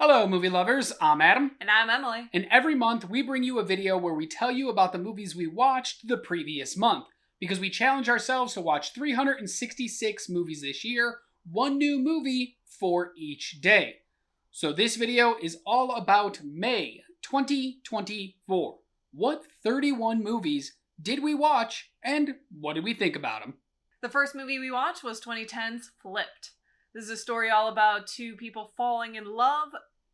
Hello, movie lovers. I'm Adam. And I'm Emily. And every month we bring you a video where we tell you about the movies we watched the previous month. Because we challenge ourselves to watch 366 movies this year, one new movie for each day. So this video is all about May 2024. What 31 movies did we watch and what did we think about them? The first movie we watched was 2010's Flipped. This is a story all about two people falling in love.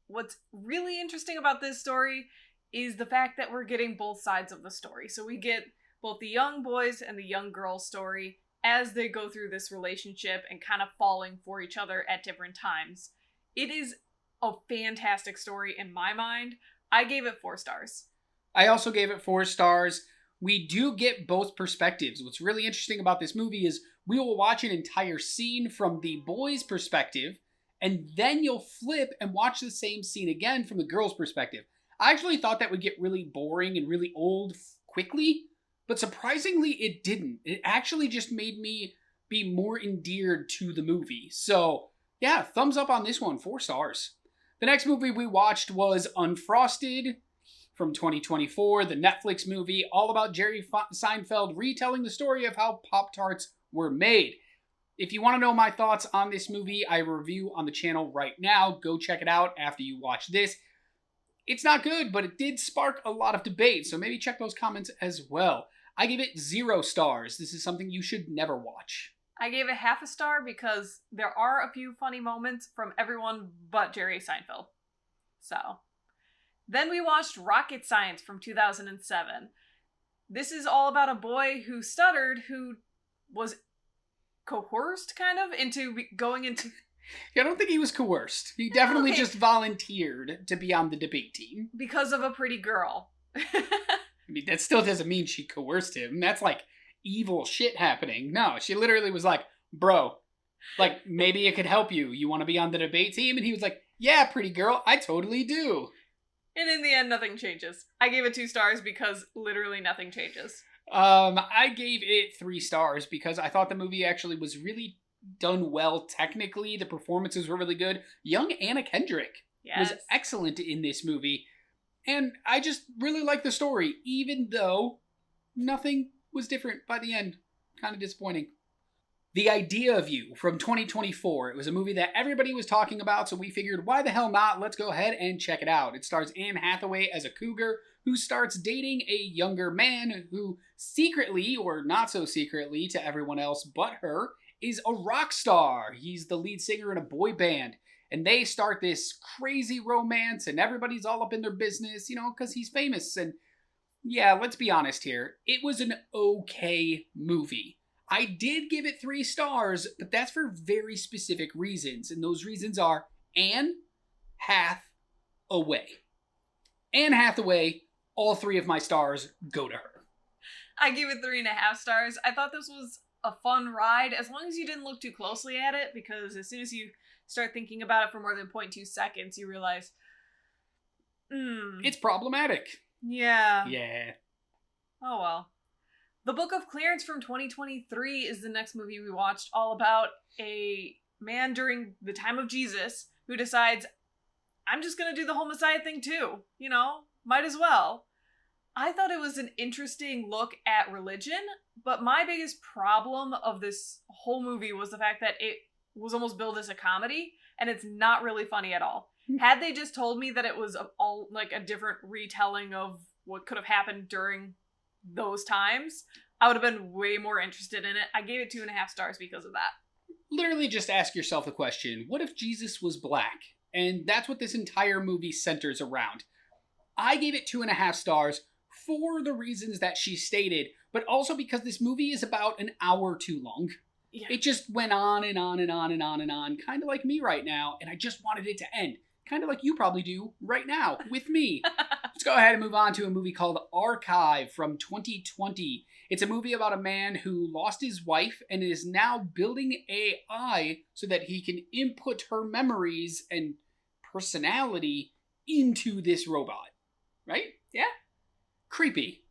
What's really interesting about this story is the fact that we're getting both sides of the story. So we get both the young boys and the young girls story as they go through this relationship and kind of falling for each other at different times. It is a fantastic story in my mind. I gave it 4 stars. I also gave it 4 stars. We do get both perspectives. What's really interesting about this movie is we will watch an entire scene from the boy's perspective, and then you'll flip and watch the same scene again from the girl's perspective. I actually thought that would get really boring and really old quickly, but surprisingly it didn't. It actually just made me be more endeared to the movie. So yeah, thumbs up on this one, 4 stars. The next movie we watched was Unfrosted from 2024, the Netflix movie all about Jerry Seinfeld retelling the story of how Pop-Tarts were made. If you want to know my thoughts on this movie, I review on the channel right now. Go check it out after you watch this. It's not good, but it did spark a lot of debate, so maybe check those comments as well. I give it 0 stars. This is something you should never watch. I gave it half a star because there are a few funny moments from everyone but Jerry Seinfeld. So, then we watched Rocket Science from 2007. This is all about a boy who stuttered, who was coerced, kind of, into going into... I don't think he was coerced. He definitely just volunteered to be on the debate team. Because of a pretty girl. I mean, that still doesn't mean she coerced him. That's like evil shit happening. No, she literally was like, bro, like, maybe it could help you. You want to be on the debate team? And he was like, yeah, pretty girl, I totally do. And in the end, nothing changes. I gave it 2 stars because literally nothing changes. I gave it 3 stars because I thought the movie actually was really done well technically. The performances were really good. Young Anna Kendrick was excellent in this movie. And I just really liked the story, even though nothing was different by the end. Kind of disappointing. The Idea of You from 2024. It was a movie that everybody was talking about, so we figured, why the hell not? Let's go ahead and check it out. It stars Anne Hathaway as a cougar who starts dating a younger man who secretly, or not so secretly to everyone else but her, is a rock star. He's the lead singer in a boy band. And they start this crazy romance, and everybody's all up in their business, you know, because he's famous. And yeah, let's be honest here. It was an okay movie. I did give it 3 stars, but that's for very specific reasons. And those reasons are Anne Hathaway. Anne Hathaway, all 3 of my stars go to her. I gave it 3.5 stars. I thought this was a fun ride, as long as you didn't look too closely at it, because as soon as you start thinking about it for more than 0.2 seconds, you realize, it's problematic. Yeah. Yeah. Oh well. The Book of Clarence from 2023 is the next movie we watched, all about a man during the time of Jesus who decides, I'm just gonna do the whole Messiah thing too. You know, might as well. I thought it was an interesting look at religion, but my biggest problem of this whole movie was the fact that it was almost billed as a comedy, and it's not really funny at all. Had they just told me that it was all like a different retelling of what could have happened during those times, I would have been way more interested in it. I gave it 2.5 stars because of that. Literally just ask yourself the question, what if Jesus was black? And that's what this entire movie centers around. I gave it 2.5 stars for the reasons that she stated, but also because this movie is about an hour too long. Yeah. It just went on and on and on and on and on, kind of like me right now, and I just wanted it to end. Kind of like you probably do right now with me. Let's go ahead and move on to a movie called Archive from 2020. It's a movie about a man who lost his wife and is now building AI so that he can input her memories and personality into this robot. Right? Yeah? Creepy.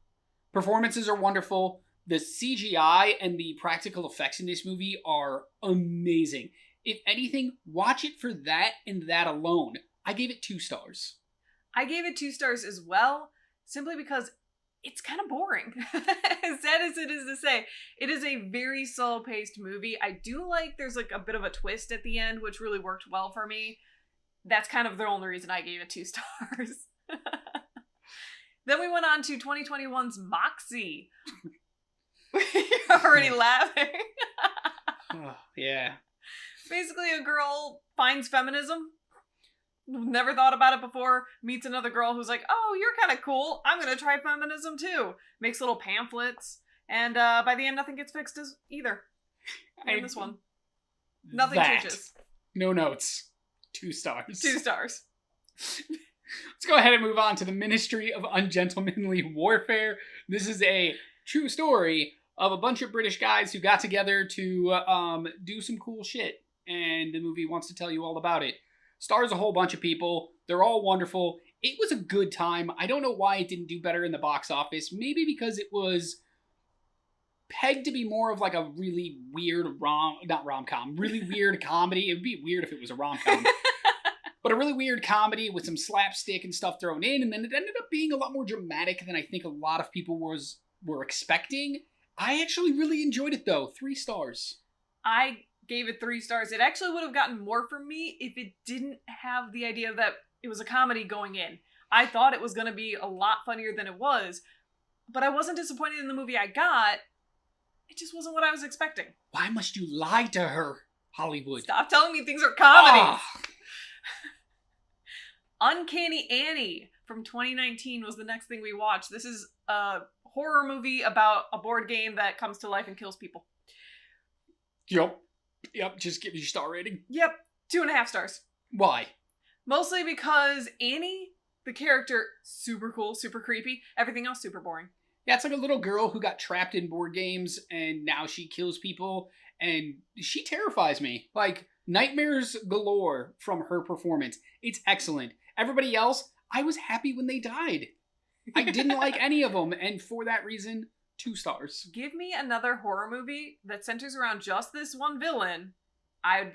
Performances are wonderful. The CGI and the practical effects in this movie are amazing. If anything, watch it for that and that alone. I gave it 2 stars. I gave it 2 stars as well, simply because it's kind of boring. As sad as it is to say, it is a very slow-paced movie. I do like there's like a bit of a twist at the end, which really worked well for me. That's kind of the only reason I gave it 2 stars. Then we went on to 2021's Moxie. You're already laughing. Oh, yeah. Basically, a girl finds feminism. Never thought about it before. Meets another girl who's like, oh, you're kind of cool. I'm going to try feminism too. Makes little pamphlets. And by the end, nothing gets fixed either. In this one. Nothing changes. No notes. 2 stars. 2 stars. Let's go ahead and move on to the Ministry of Ungentlemanly Warfare. This is a true story of a bunch of British guys who got together to do some cool shit. And the movie wants to tell you all about it. Stars a whole bunch of people. They're all wonderful. It was a good time. I don't know why it didn't do better in the box office. Maybe because it was pegged to be more of like a really weird really weird comedy. It would be weird if it was a rom-com. But a really weird comedy with some slapstick and stuff thrown in, and then it ended up being a lot more dramatic than I think a lot of people were expecting. I actually really enjoyed it, though. 3 stars. I gave it 3 stars. It actually would have gotten more from me if it didn't have the idea that it was a comedy going in. I thought it was going to be a lot funnier than it was, but I wasn't disappointed in the movie I got. It just wasn't what I was expecting. Why must you lie to her, Hollywood? Stop telling me things are comedies. Uncanny Annie from 2019 was the next thing we watched. This is a horror movie about a board game that comes to life and kills people. Yep, just give me your star rating. Yep, 2.5 stars. Why? Mostly because Annie, the character, super cool, super creepy. Everything else, super boring. Yeah, it's like a little girl who got trapped in board games and now she kills people. And she terrifies me. Like, nightmares galore from her performance. It's excellent. Everybody else, I was happy when they died. I didn't like any of them. And for that reason, 2 stars. Give me another horror movie that centers around just this one villain. I'd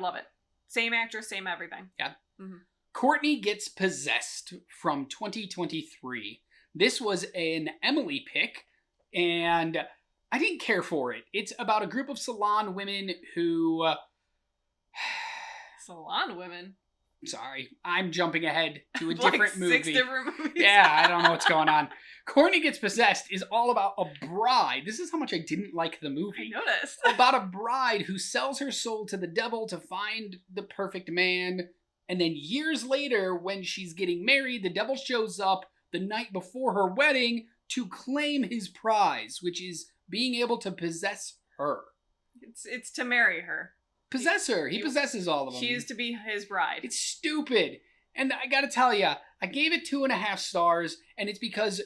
love it. Same actress, same everything. Yeah. Mm-hmm. Courtney Gets Possessed from 2023. This was an Emily pick, and I didn't care for it. It's about a group of salon women who... Salon women? Sorry, I'm jumping ahead to a different movie. 6 different movies? Yeah, I don't know what's going on. Courtney Gets Possessed is all about a bride. This is how much I didn't like the movie. I noticed. About a bride who sells her soul to the devil to find the perfect man. And then years later, when she's getting married, the devil shows up the night before her wedding to claim his prize, which is being able to possess her. It's to marry her. Possess her. He possesses all of them. She is to be his bride. It's stupid. And I gotta tell you, I gave it 2.5 stars, and it's because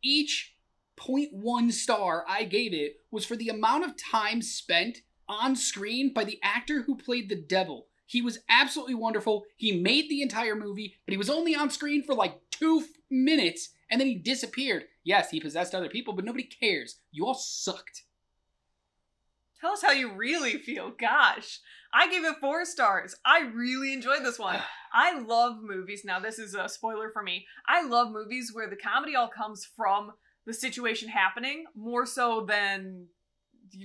each 0.1 star I gave it was for the amount of time spent on screen by the actor who played the devil. He was absolutely wonderful. He made the entire movie, but he was only on screen for like 2 minutes, and then he disappeared. Yes, he possessed other people, but nobody cares. You all sucked. Tell us how you really feel. Gosh. I gave it 4 stars. I really enjoyed this one. I love movies. Now, this is a spoiler for me. I love movies where the comedy all comes from the situation happening more so than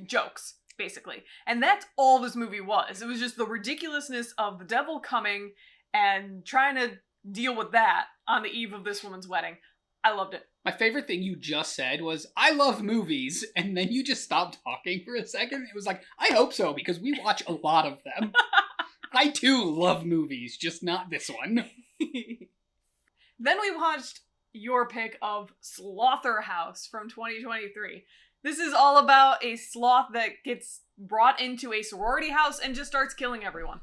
jokes, basically. And that's all this movie was. It was just the ridiculousness of the devil coming and trying to deal with that on the eve of this woman's wedding. I loved it. My favorite thing you just said was, I love movies, and then you just stopped talking for a second. It was like, I hope so, because we watch a lot of them. I too love movies, just not this one. Then we watched your pick of Slaughterhouse from 2023. This is all about a sloth that gets brought into a sorority house and just starts killing everyone.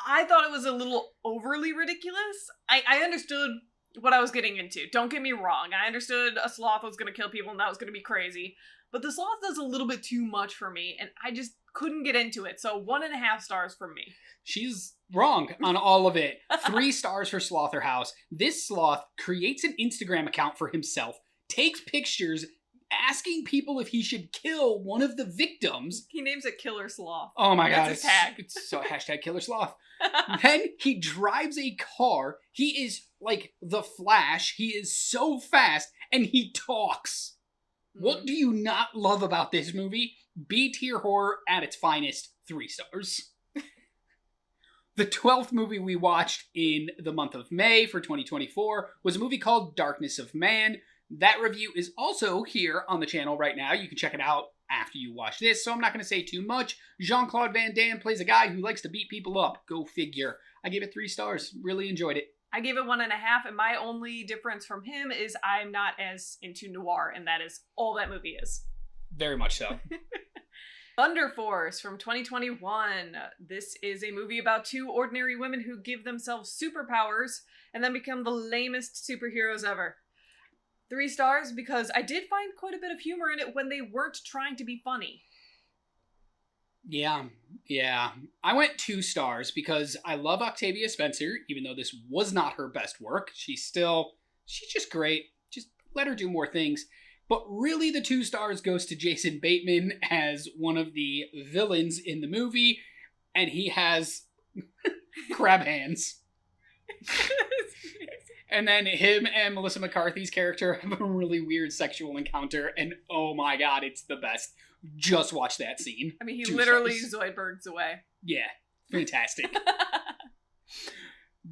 I thought it was a little overly ridiculous. I understood what I was getting into. Don't get me wrong. I understood a sloth was going to kill people and that was going to be crazy. But the sloth does a little bit too much for me, and I just couldn't get into it. So 1.5 stars from me. She's wrong on all of it. 3 stars for Slaughterhouse. This sloth creates an Instagram account for himself, takes pictures asking people if he should kill one of the victims. He names it Killer Sloth. Oh my God. That's his tag. It's so hashtag Killer Sloth. Then he drives a car. He is like the Flash. He is so fast and he talks. What do you not love about this movie? B-tier horror at its finest. 3 stars. The 12th movie we watched in the month of May for 2024 was a movie called Darkness of Man. That review is also here on the channel right now. You can check it out after you watch this, so I'm not going to say too much. Jean-Claude Van Damme plays a guy who likes to beat people up. Go figure. I gave it 3 stars. Really enjoyed it. I gave it 1.5, and my only difference from him is I'm not as into noir, and that is all that movie is. Very much so. Thunder Force from 2021. This is a movie about 2 ordinary women who give themselves superpowers and then become the lamest superheroes ever. 3 stars because I did find quite a bit of humor in it when they weren't trying to be funny. Yeah. I went 2 stars because I love Octavia Spencer, even though this was not her best work. She's just great. Just let her do more things. But really the 2 stars goes to Jason Bateman as one of the villains in the movie, and he has crab hands. And then him and Melissa McCarthy's character have a really weird sexual encounter, and oh my God, it's the best. Just watch that scene. I mean, he literally Zoidbergs away. Yeah, fantastic.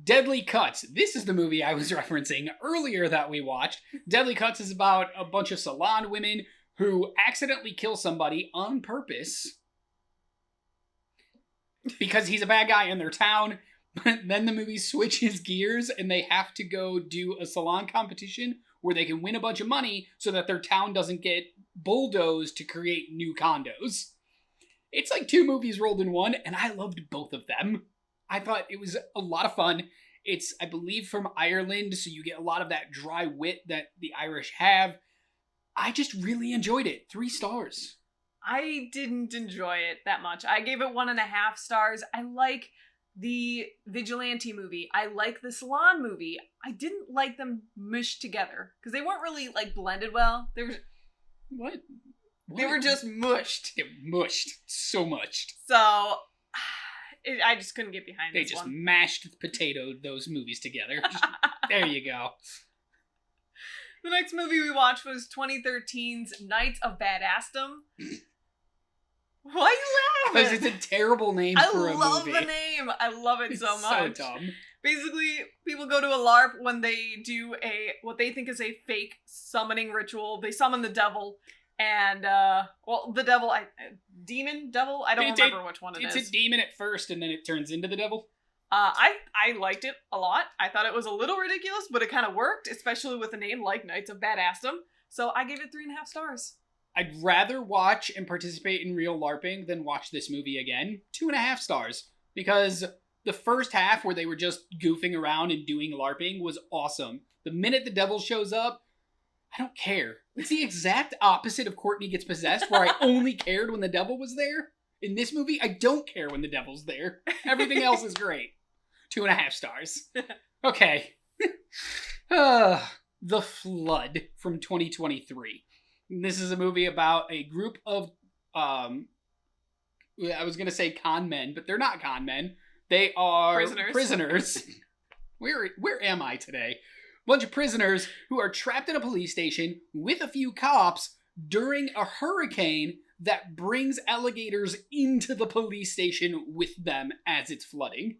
Deadly Cuts. This is the movie I was referencing earlier that we watched. Deadly Cuts is about a bunch of salon women who accidentally kill somebody on purpose because he's a bad guy in their town. But then the movie switches gears and they have to go do a salon competition where they can win a bunch of money so that their town doesn't get bulldozed to create new condos. It's like 2 movies rolled in one, and I loved both of them. I thought it was a lot of fun. It's, I believe, from Ireland, so you get a lot of that dry wit that the Irish have. I just really enjoyed it. 3 stars. I didn't enjoy it that much. I gave it 1.5 stars. I like the Vigilante movie. I like the Salon movie. I didn't like them mushed together because they weren't really like blended well. They were what? They were just mushed. Yeah, mushed. So mushed. So I just couldn't get behind this one. They just mashed potatoed those movies together. There you go. The next movie we watched was 2013's Knights of Badassdom. Why are you laughing? Because it's a terrible name for a movie. I love the name. I love it so much. It's so dumb. Basically, people go to a LARP when they do what they think is a fake summoning ritual. They summon the devil. And, the devil, demon, devil? I don't remember which one it is. It's a demon at first, and then it turns into the devil. I liked it a lot. I thought it was a little ridiculous, but it kind of worked, especially with a name like Knights of Badassdom. So I gave it 3.5 stars. I'd rather watch and participate in real LARPing than watch this movie again. 2.5 stars. Because the first half, where they were just goofing around and doing LARPing, was awesome. The minute the devil shows up, I don't care. It's the exact opposite of Courtney Gets Possessed, where I only cared when the devil was there. In this movie, I don't care when the devil's there. Everything else is great. 2.5 stars. Okay. The Flood from 2023. This is a movie about a group of, I was going to say con men, but they're not con men. They are prisoners. Where am I today? Bunch of prisoners who are trapped in a police station with a few cops during a hurricane that brings alligators into the police station with them as it's flooding.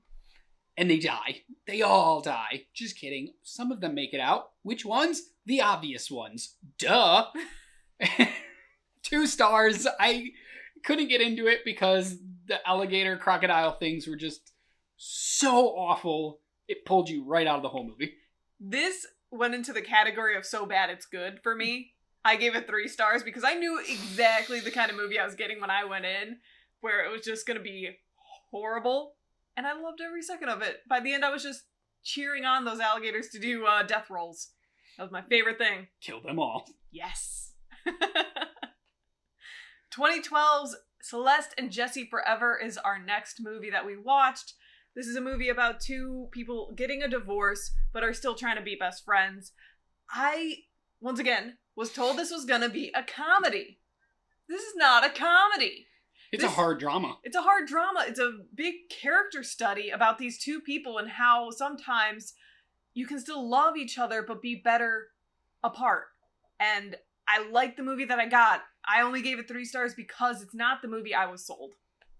And they die. They all die. Just kidding. Some of them make it out. Which ones? The obvious ones. Duh. 2 stars. I couldn't get into it because the alligator crocodile things were just so awful. It pulled you right out of the whole movie. This went into the category of so bad it's good for me. I gave it 3 stars because I knew exactly the kind of movie I was getting when I went in, where it was just going to be horrible. And I loved every second of it. By the end, I was just cheering on those alligators to do death rolls. That was my favorite thing. Kill them all. Yes. 2012's Celeste and Jesse Forever is our next movie that we watched. This is a movie about 2 people getting a divorce, but are still trying to be best friends. I, once again, was told this was gonna be a comedy. This is not a comedy. It's a hard drama. It's a hard drama. It's a big character study about these two people and how sometimes you can still love each other but be better apart. And I like the movie that I got. I only gave it 3 stars because it's not the movie I was sold.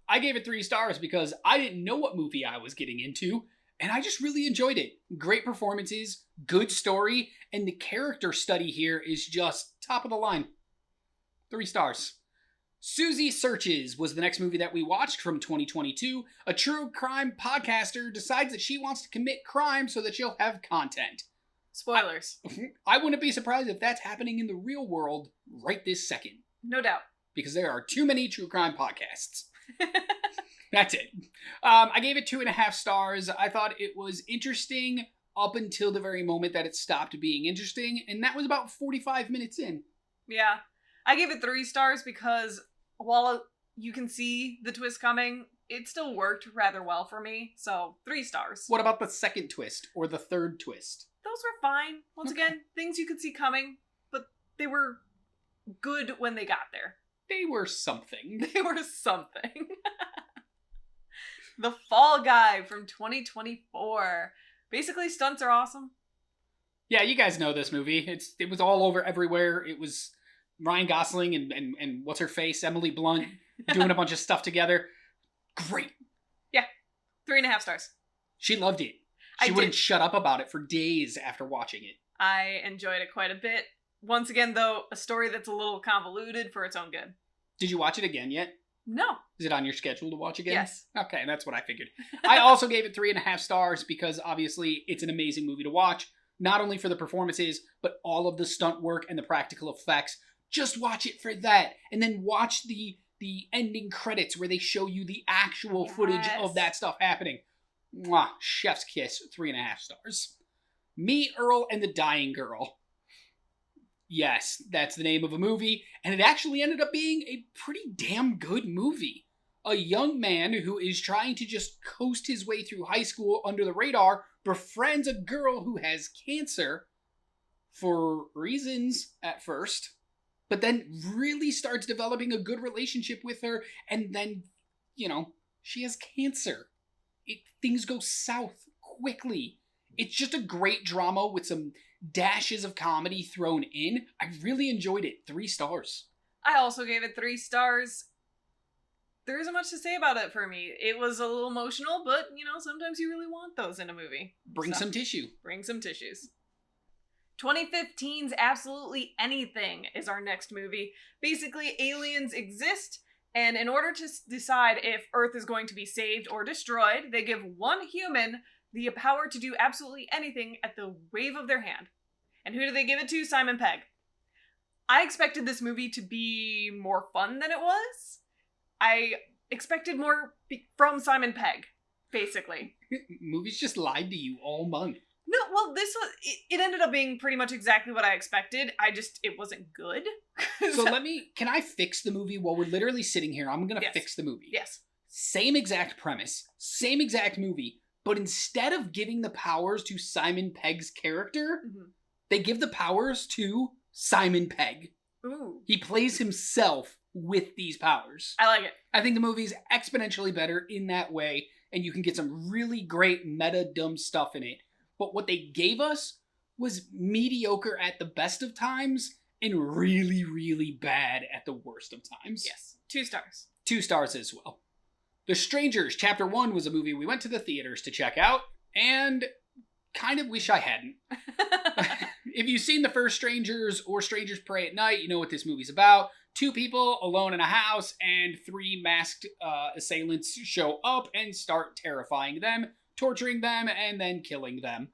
I gave it 3 stars because I didn't know what movie I was getting into, and I just really enjoyed it. Great performances, good story, and the character study here is just top of the line. 3 stars. Susie Searches was the next movie that we watched from 2022. A true crime podcaster decides that she wants to commit crime so that she'll have content. Spoilers. I wouldn't be surprised if that's happening in the real world right this second. No doubt. Because there are too many true crime podcasts. That's it. I gave it 2.5 stars. I thought it was interesting up until the very moment that it stopped being interesting, and that was about 45 minutes in. Yeah. I gave it 3 stars because while you can see the twist coming, it still worked rather well for me, so 3 stars. What about the second twist or the third twist? Those were fine. Once again, things you could see coming, but they were good when they got there. They were something. They were something. The Fall Guy from 2024. Basically, stunts are awesome. Yeah, you guys know this movie. It was all over everywhere. It was Ryan Gosling and what's her face, Emily Blunt, doing a bunch of stuff together. Great. Yeah, 3.5 stars. She loved it. She wouldn't shut up about it for days after watching it. I enjoyed it quite a bit. Once again, though, a story that's a little convoluted for its own good. Did you watch it again yet? No. Is it on your schedule to watch again? Yes. Okay, that's what I figured. I also gave it 3.5 stars because obviously it's an amazing movie to watch. Not only for the performances, but all of the stunt work and the practical effects. Just watch it for that. And then watch the ending credits where they show you the actual footage of that stuff happening. Mwah, chef's kiss, 3.5 stars. Me, Earl, and the Dying Girl. Yes, that's the name of a movie, and it actually ended up being a pretty damn good movie. A young man who is trying to just coast his way through high school under the radar befriends a girl who has cancer for reasons at first, but then really starts developing a good relationship with her, and then, she has cancer. Things go south quickly. It's just a great drama with some dashes of comedy thrown in. I really enjoyed it. 3 stars. I also gave it 3 stars. There isn't much to say about it for me. It was a little emotional, but, sometimes you really want those in a movie. Bring some tissue. Bring some tissues. 2015's Absolutely Anything is our next movie. Basically, aliens exist, and in order to decide if Earth is going to be saved or destroyed, they give one human the power to do absolutely anything at the wave of their hand. And who do they give it to? Simon Pegg. I expected this movie to be more fun than it was. I expected more from Simon Pegg, basically. Movies just lied to you all month. No, well, it ended up being pretty much exactly what I expected. It wasn't good. So can I fix the movie while we're literally sitting here? I'm gonna fix the movie. Yes. Same exact premise, same exact movie, but instead of giving the powers to Simon Pegg's character, they give the powers to Simon Pegg. Ooh. He plays himself with these powers. I like it. I think the movie's exponentially better in that way, and you can get some really great meta dumb stuff in it. But what they gave us was mediocre at the best of times and really, really bad at the worst of times. Yes. 2 stars. 2 stars as well. The Strangers, Chapter 1 was a movie we went to the theaters to check out, and kind of wish I hadn't. If you've seen the first Strangers or Strangers Pray at Night, you know what this movie's about. 2 people alone in a house, and 3 masked assailants show up and start terrifying them, torturing them, and then killing them.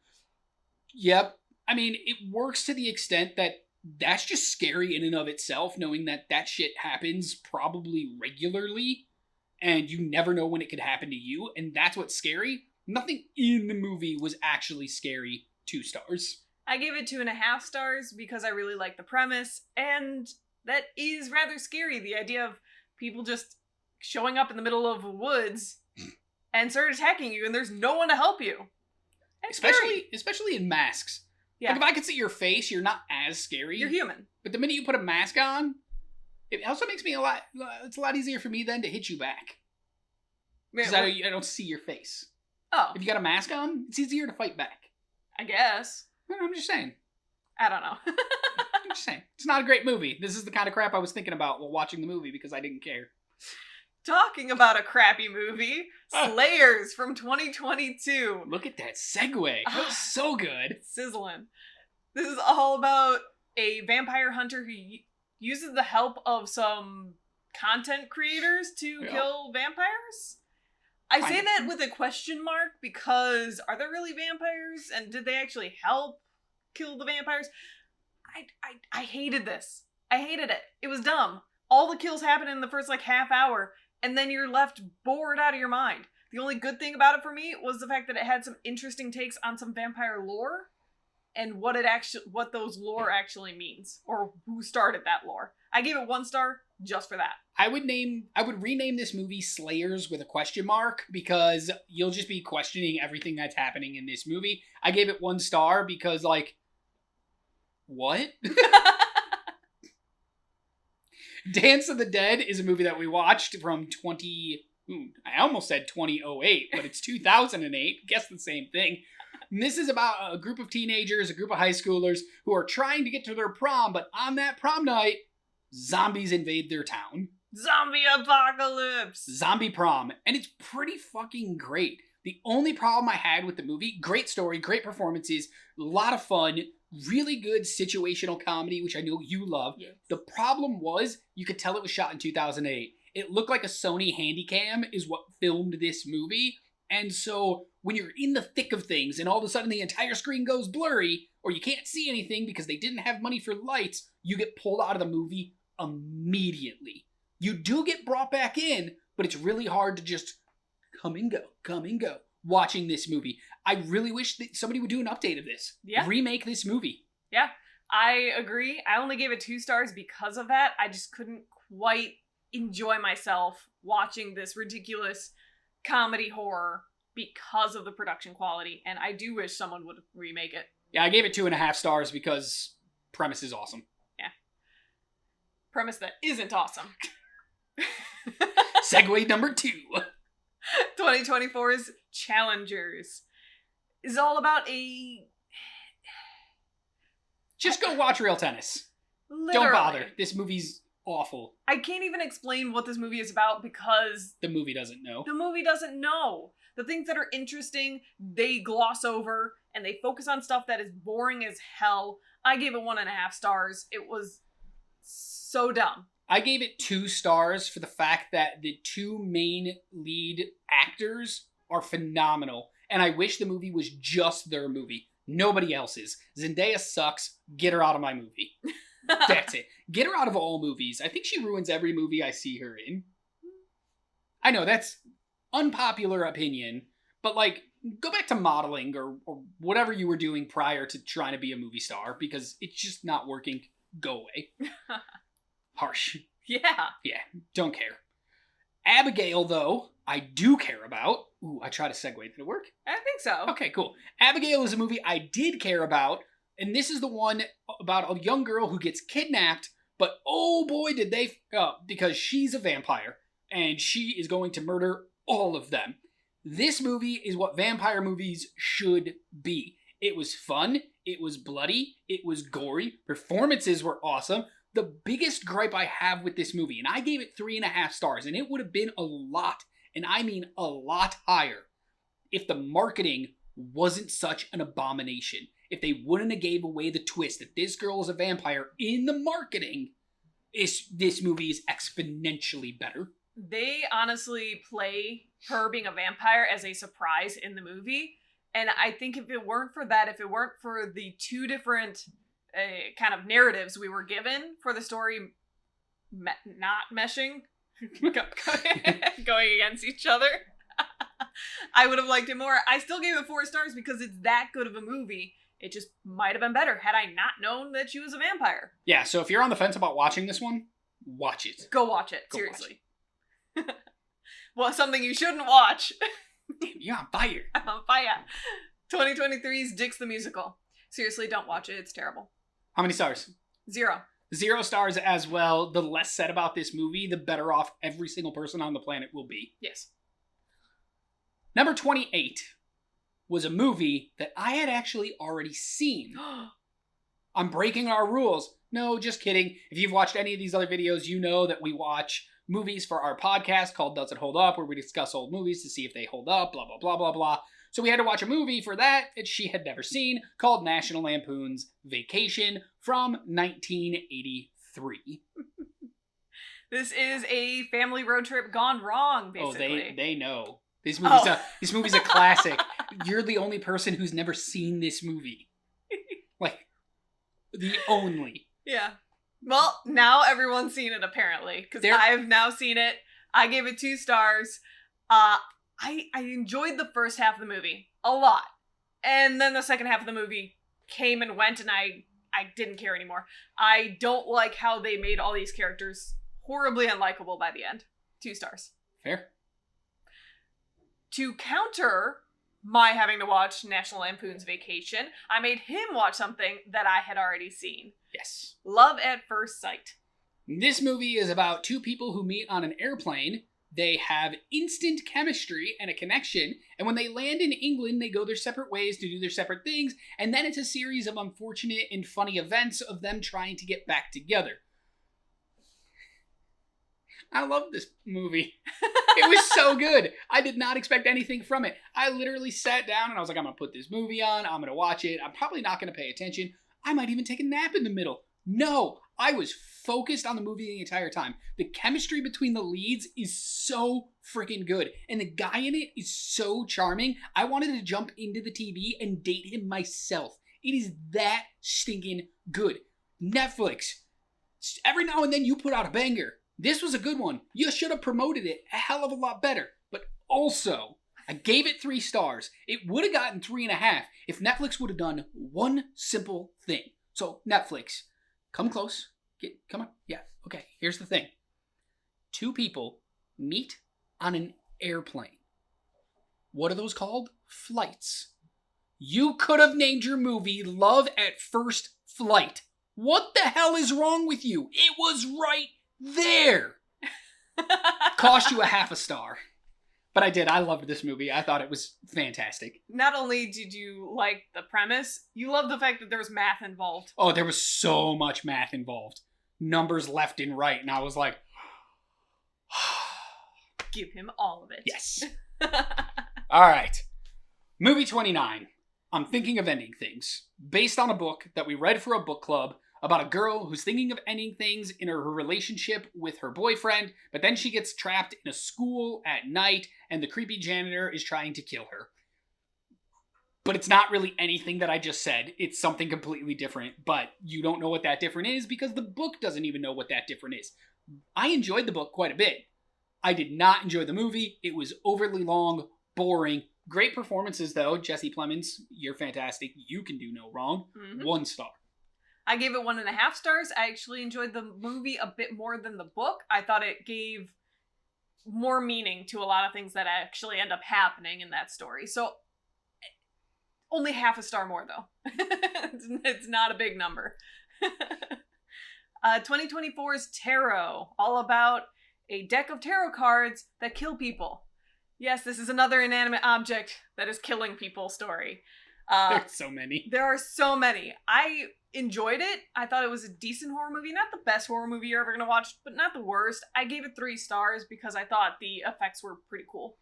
Yep. I mean, it works to the extent that that's just scary in and of itself, knowing that shit happens probably regularly, and you never know when it could happen to you, and that's what's scary. Nothing in the movie was actually scary. 2 stars. I gave it 2.5 stars because I really like the premise, and that is rather scary. The idea of people just showing up in the middle of the woods and start attacking you, and there's no one to help you. Especially in masks. Yeah. Like, if I could see your face, you're not as scary. You're human. But the minute you put a mask on, it also makes me it's a lot easier for me then to hit you back. Because I don't see your face. Oh. If you got a mask on, it's easier to fight back. I guess. I'm just saying. I don't know. I'm just saying. It's not a great movie. This is the kind of crap I was thinking about while watching the movie because I didn't care. Talking about a crappy movie, Slayers from 2022. Look at that segue. That was so good. Sizzling. This is all about a vampire hunter who uses the help of some content creators to kill vampires. I say that with a question mark because are there really vampires? And did they actually help kill the vampires? I hated this. I hated it. It was dumb. All the kills happen in the first half hour, and then you're left bored out of your mind. The only good thing about it for me was the fact that it had some interesting takes on some vampire lore and what those lore actually means, or who started that lore. I gave it 1 star just for that. I would rename this movie Slayers with a question mark because you'll just be questioning everything that's happening in this movie. I gave it 1 star because what? Dance of the Dead is a movie that we watched from I almost said 2008, but it's 2008. Guess the same thing. And this is about a group of teenagers, a group of high schoolers who are trying to get to their prom, but on that prom night, zombies invade their town. Zombie apocalypse! Zombie prom. And it's pretty fucking great. The only problem I had with the movie, great story, great performances, a lot of fun, really good situational comedy, which I know you love. Yes. The problem was, you could tell it was shot in 2008. It looked like a Sony Handycam is what filmed this movie. And so when you're in the thick of things and all of a sudden the entire screen goes blurry, or you can't see anything because they didn't have money for lights, you get pulled out of the movie immediately. You do get brought back in, but it's really hard to just come and go watching this movie. I really wish that somebody would do an update of this. Yeah. Remake this movie. Yeah, I agree. I only gave it 2 stars because of that. I just couldn't quite enjoy myself watching this ridiculous comedy horror because of the production quality, and I do wish someone would remake it. Yeah, I gave it 2.5 stars because premise is awesome. Yeah. Premise that isn't awesome. Segue number 2. 2024's Challengers is all about Just go watch Real Tennis. Literally. Don't bother. This movie's awful. I can't even explain what this movie is about because the movie doesn't know. The movie doesn't know. The things that are interesting, they gloss over, and they focus on stuff that is boring as hell. I gave it 1.5 stars. It was so dumb. I gave it 2 stars for the fact that the 2 main lead actors are phenomenal. And I wish the movie was just their movie. Nobody else's. Zendaya sucks. Get her out of my movie. That's it. Get her out of all movies. I think she ruins every movie I see her in. I know, that's unpopular opinion. But, go back to modeling or whatever you were doing prior to trying to be a movie star. Because it's just not working. Go away. Harsh. Yeah. Yeah, don't care. Abigail, though, I do care about. Ooh, I tried to segue. Did it work? I think so. Okay, cool. Abigail is a movie I did care about, and this is the one about a young girl who gets kidnapped, but oh boy did they because she's a vampire, and she is going to murder all of them. This movie is what vampire movies should be. It was fun, it was bloody, it was gory, performances were awesome. The biggest gripe I have with this movie, and I gave it 3.5 stars, and it would have been a lot, and I mean a lot higher, if the marketing wasn't such an abomination. If they wouldn't have gave away the twist that this girl is a vampire in the marketing, this movie is exponentially better. They honestly play her being a vampire as a surprise in the movie, and I think if it weren't for that, if it weren't for the 2 different kind of narratives we were given for the story not meshing, going against each other, I would have liked it more. I still gave it 4 stars because it's that good of a movie. It just might have been better had I not known that she was a vampire. Yeah, so if you're on the fence about watching this one, watch it. Go watch it, seriously. Watch it. Well, something you shouldn't watch. Damn, you're on fire. I'm on fire. 2023's Dix the Musical. Seriously, don't watch it. It's terrible. How many stars? 0. 0 stars as well. The less said about this movie, the better off every single person on the planet will be. Yes. Number 28 was a movie that I had actually already seen. I'm breaking our rules. No, just kidding. If you've watched any of these other videos, you know that we watch movies for our podcast called Does It Hold Up, where we discuss old movies to see if they hold up, blah, blah, blah, blah, blah. So we had to watch a movie for that she had never seen called National Lampoon's Vacation from 1983. This is a family road trip gone wrong, basically. Oh, they know. This movie's a classic. You're the only person who's never seen this movie. Like, the only. Yeah. Well, now everyone's seen it, apparently. Because I've now seen it. I gave it 2 stars. I enjoyed the first half of the movie a lot. And then the second half of the movie came and went, and I didn't care anymore. I don't like how they made all these characters horribly unlikable by the end. 2 stars. Fair. To counter my having to watch National Lampoon's Vacation, I made him watch something that I had already seen. Yes. Love at First Sight. This movie is about 2 people who meet on an airplane. They have instant chemistry and a connection, and when they land in England, they go their separate ways to do their separate things, and then it's a series of unfortunate and funny events of them trying to get back together. I love this movie. It was so good. I did not expect anything from it. I literally sat down and I was like, I'm going to put this movie on. I'm going to watch it. I'm probably not going to pay attention. I might even take a nap in the middle. No, I was focused on the movie the entire time. The chemistry between the leads is so freaking good. And the guy in it is so charming. I wanted to jump into the TV and date him myself. It is that stinking good. Netflix, every now and then you put out a banger. This was a good one. You should have promoted it a hell of a lot better. But also, I gave it 3 stars. It would have gotten 3.5 if Netflix would have done one simple thing. So, Netflix, come close. Come on. Yeah, okay. Here's the thing. 2 people meet on an airplane. What are those called? Flights. You could have named your movie Love at First Flight. What the hell is wrong with you? It was right there. Cost you a 0.5 star. But I did. I loved this movie. I thought it was fantastic. Not only did you like the premise, you loved the fact that there was math involved. Oh, there was so much math involved. Numbers left and right. And I was like... Give him all of it. Yes. All right. Movie 29. I'm Thinking of Ending Things. Based on a book that we read for a book club about a girl who's thinking of ending things in her relationship with her boyfriend, but then she gets trapped in a school at night and the creepy janitor is trying to kill her. But it's not really anything that I just said. It's something completely different, but you don't know what that different is because the book doesn't even know what that different is. I enjoyed the book quite a bit. I did not enjoy the movie. It was overly long, boring. Great performances though. Jesse Plemons, you're fantastic. You can do no wrong. 1 star. I gave it 1.5 stars. I actually enjoyed the movie a bit more than the book. I thought it gave more meaning to a lot of things that actually end up happening in that story. So only 0.5 star more though. It's not a big number. 2024's Tarot, all about a deck of tarot cards that kill people. Yes, this is another inanimate object that is killing people story. There's so many. There are so many. I enjoyed it. I thought it was a decent horror movie. Not the best horror movie you're ever going to watch, but not the worst. I gave it 3 stars because I thought the effects were pretty cool.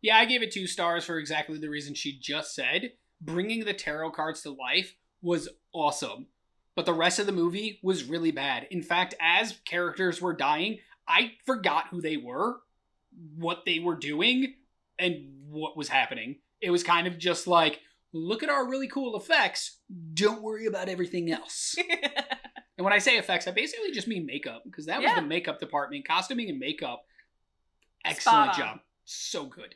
Yeah, I gave it 2 stars for exactly the reason she just said. Bringing the tarot cards to life was awesome. But the rest of the movie was really bad. In fact, as characters were dying, I forgot who they were, what they were doing, and what was happening. It was kind of just like, look at our really cool effects. Don't worry about everything else. And when I say effects, I basically just mean makeup, because that was the makeup department. Costuming and makeup. Excellent job. So good.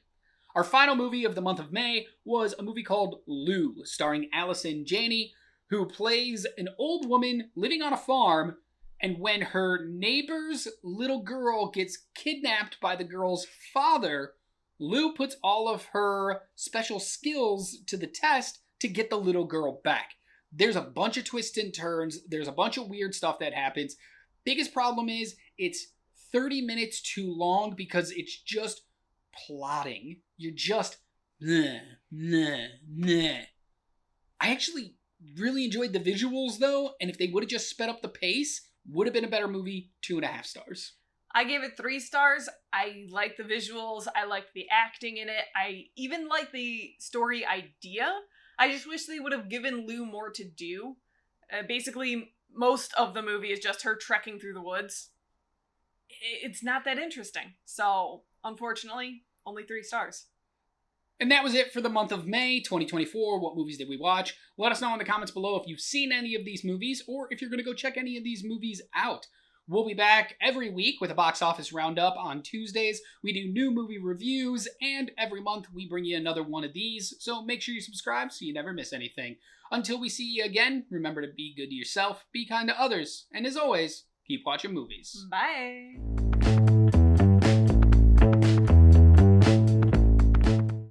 Our final movie of the month of May was a movie called Lou, starring Allison Janney, who plays an old woman living on a farm, and when her neighbor's little girl gets kidnapped by the girl's father, Lou puts all of her special skills to the test to get the little girl back. There's a bunch of twists and turns. There's a bunch of weird stuff that happens. Biggest problem is it's 30 minutes too long because it's just plotting. You're just nah. I actually really enjoyed the visuals though, and if they would have just sped up the pace, would have been a better movie. 2.5 stars. I gave it 3 stars. I like the visuals. I like the acting in it. I even like the story idea. I just wish they would have given Lou more to do. Basically, most of the movie is just her trekking through the woods. It's not that interesting. So, unfortunately, only 3 stars. And that was it for the month of May 2024. What movies did we watch? Let us know in the comments below if you've seen any of these movies or if you're going to go check any of these movies out. We'll be back every week with a box office roundup on Tuesdays. We do new movie reviews, and every month we bring you another one of these, so make sure you subscribe so you never miss anything. Until we see you again, remember to be good to yourself, be kind to others, and as always, keep watching movies. Bye!